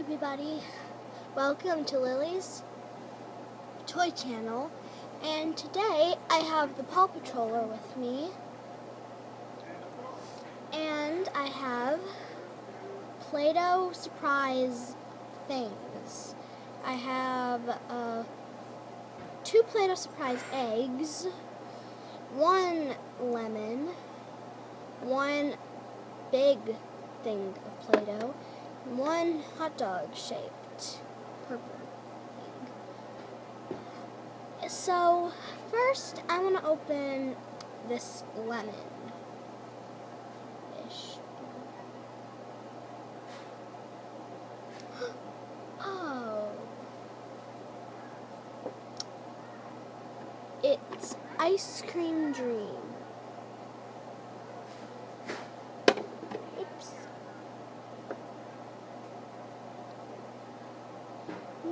everybody, welcome to Lily's Toy Channel, and today I have the Paw Patroller with me, and I have Play-Doh surprise things. I have 2 Play-Doh surprise eggs, 1 lemon, 1 big thing of Play-Doh, 1 hot dog shaped purple thing. So first I want to open this lemon-ish. Oh, it's Ice Cream Dream.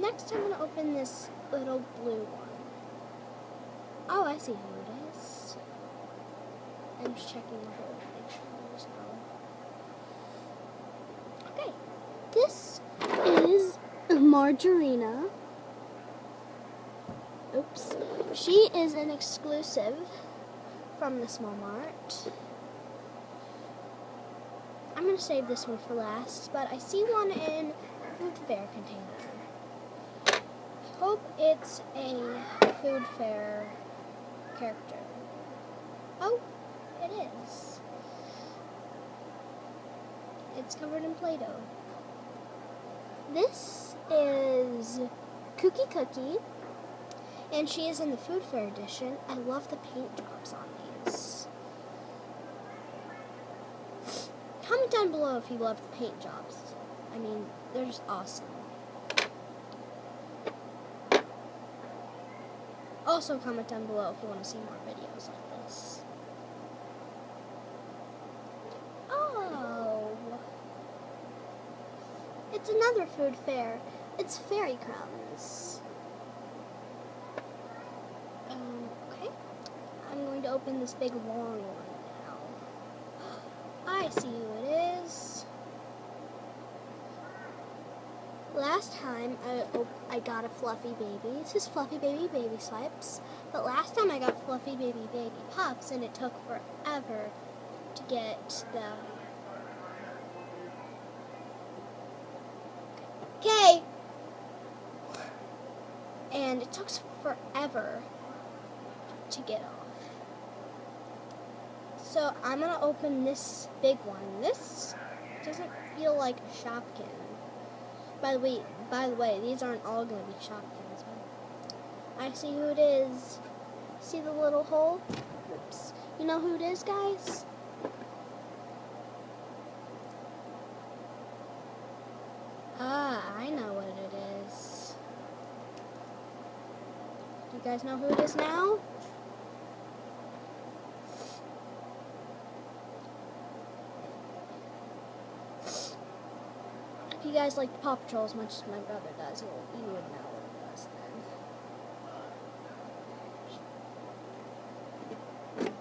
Next, I'm going to open this little blue one. Oh, I see who it is. I'm just checking the whole picture. Okay, this is Margarina. Oops. She is an exclusive from the Small Mart. I'm going to save this one for last, but I see one in food fair container. Hope it's a food fair character. Oh, it is. It's covered in Play-Doh. This is Cookie, and she is in the food fair edition. I love the paint jobs on these. Comment down below if you love the paint jobs. I mean, they're just awesome. Also, comment down below if you want to see more videos like this. Oh! It's another food fair. It's Fairy Crumbs. Okay. I'm going to open this big long one now. I see who it is. Last time I got a Fluffy Baby. This is Fluffy Baby Swipes. But last time I got Fluffy Baby Puffs, and it took forever to get them. Okay. And it took forever to get off. So I'm gonna open this big one. This doesn't feel like a Shopkin. By the way, these aren't all going to be Shopkins. I see who it is. See the little hole? Oops. You know who it is, guys? Ah, I know what it is. You guys know who it is now? If you guys like Paw Patrol as much as my brother does, you would know what it was then.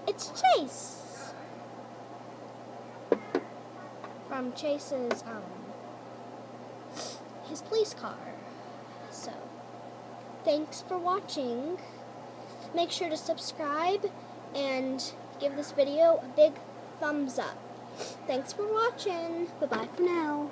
It's Chase! From Chase's, his police car. So, thanks for watching. Make sure to subscribe and give this video a big thumbs up. Thanks for watching. Bye-bye for now.